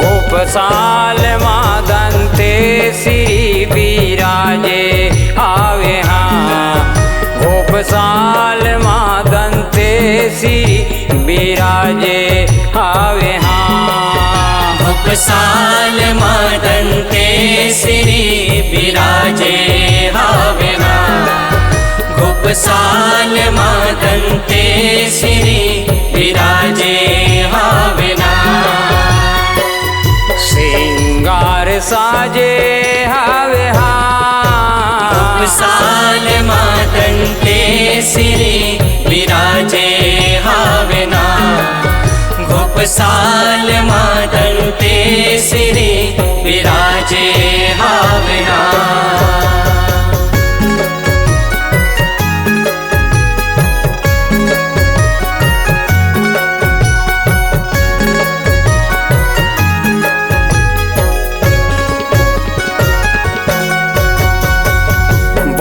गोपसाल मादंते श्री विराजे आवे हाँ। गोपसाल मादंते श्री विराजे आवे हाँ। गोपसाल मादंते श्री विराजे आवे हाँ। गोपसाल मादंते श्री विराजे आवे श्रृंगार साजे हावे हाँ। गोपसाल मादंते श्री विराजे हावे ना। गोपसाल मादंते श्री विराजे हावे ना।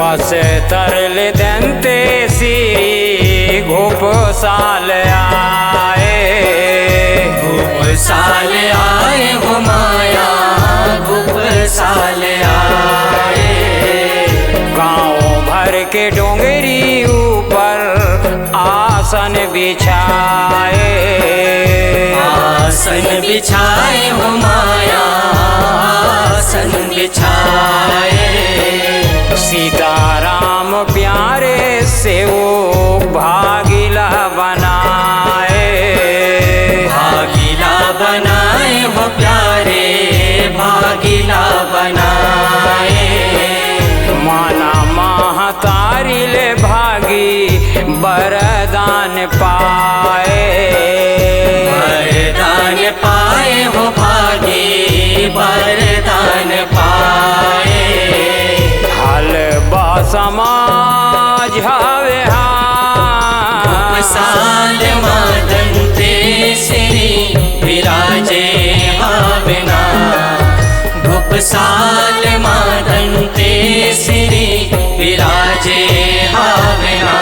बस तरल दंते श्री गोपसाल आए। गोपसाल आए हो माया गोपसाल आए। गाँव भर के डोंगरी ऊपर आसन बिछाए। आसन बिछाए हो माया आसन बिछाए। सीताराम प्यारे से वो भागीला बनाए। भागीला बनाए हो प्यारे भागीला बनाए। माना महतारी ले भागी वरदान पाए। वरदान पाए हो भागी वरदान पाए। समाज हावे हाँ। गोपसाल मादंते श्री विराजे हावे ना। गोपसाल मादंते श्री विराजे हावे ना।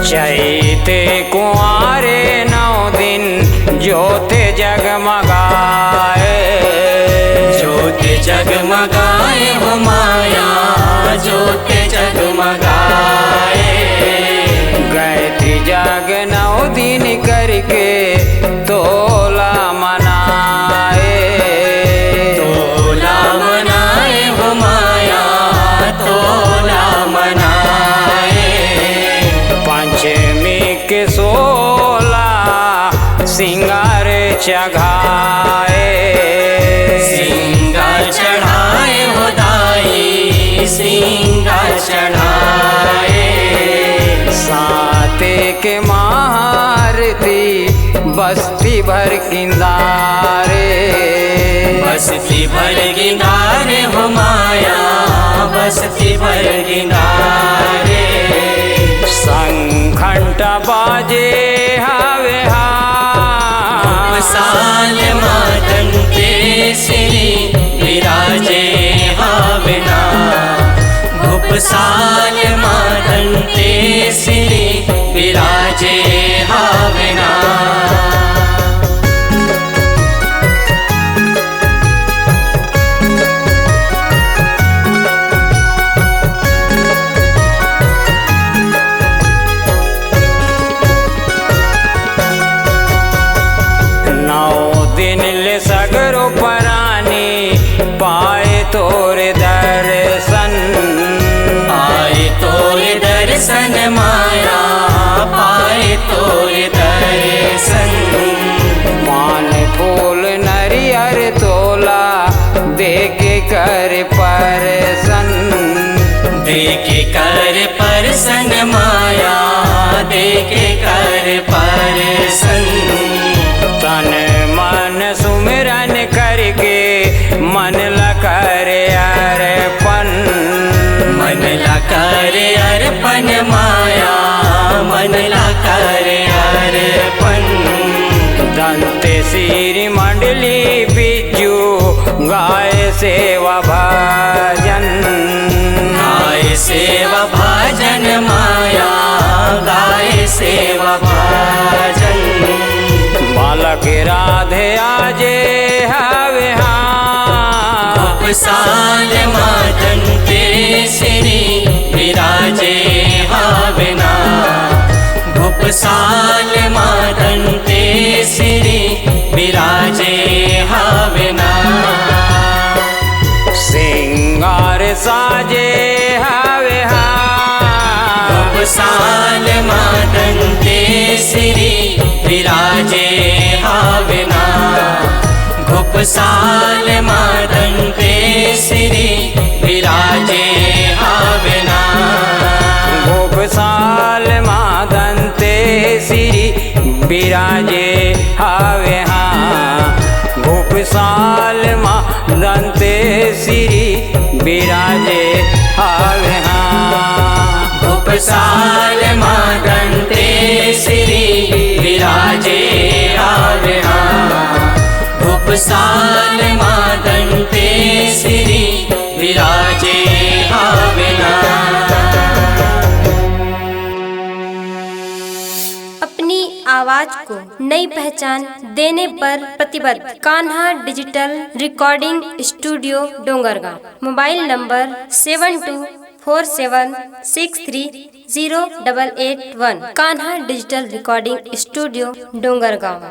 चैते कुआरे 9 दिन ज्योति जगमगाए। ज्योति जगमगाए हो माया ज्योति जगमगाए। गायत्री जग 9 दिन करके तोला मनाए। तोला मनाए हो माया तोला मनाए। पंचमी के 16 सिंगार चढ़ाए। सिंगार चढ़ाए हो दाई सिंगार चढ़ाए। साते के महारती बस्ती भर किंदारे। बस्ती भर गिंदारे हो माया बस्ती भर गिंदारे। संघंटा बाजे हावे हाँ। गोपसाल मादंते श्री विराजे हावे ना। गोपसाल मादंते श्री विराजे हावे ना। सगरो परानी पाए तोरे दर्शन। पाए तोरे दर्शन माया पाए तोरे दर्शन। पान फूल नरियर तोला देके कर परसन। देके कर परसन माया देके कर परसन। तन मन सुमिरन करके मन ला करे अर्पण। मन ला करे अर्पण माया मन ला करे अर्पण। दंते सिर मंडली बिजू गाय सेवा भजन। गाय सेवा भजन माया गाय सेवा भजन। बालक राधे आजे हवे हाँ। गोपसाल मादन तेरे श्री विराजे हावना। गोपसाल मादन तेरे श्री विराजे हावना। सिंगार साजे हवे हाँ। गोपसाल मादन तेरे श्री विराजे हावना। गोपसाल मादन तेरे श्री विराजे हावना। गोपसाल मादन ते श्री विराजे हावे हाँ। गोपसाल मादन ते श्री विराजे हावे हाँ। गोपसाल मादन तेरे श्री विराजे हावना। गोपसाल मादन तेरे श्री विराजे हावना। अपनी आवाज को नई पहचान देने पर प्रतिबद्ध Kanha digital recording studio Dongargaon. Mobile number 7247630881। Kanha digital recording studio Dongargaon.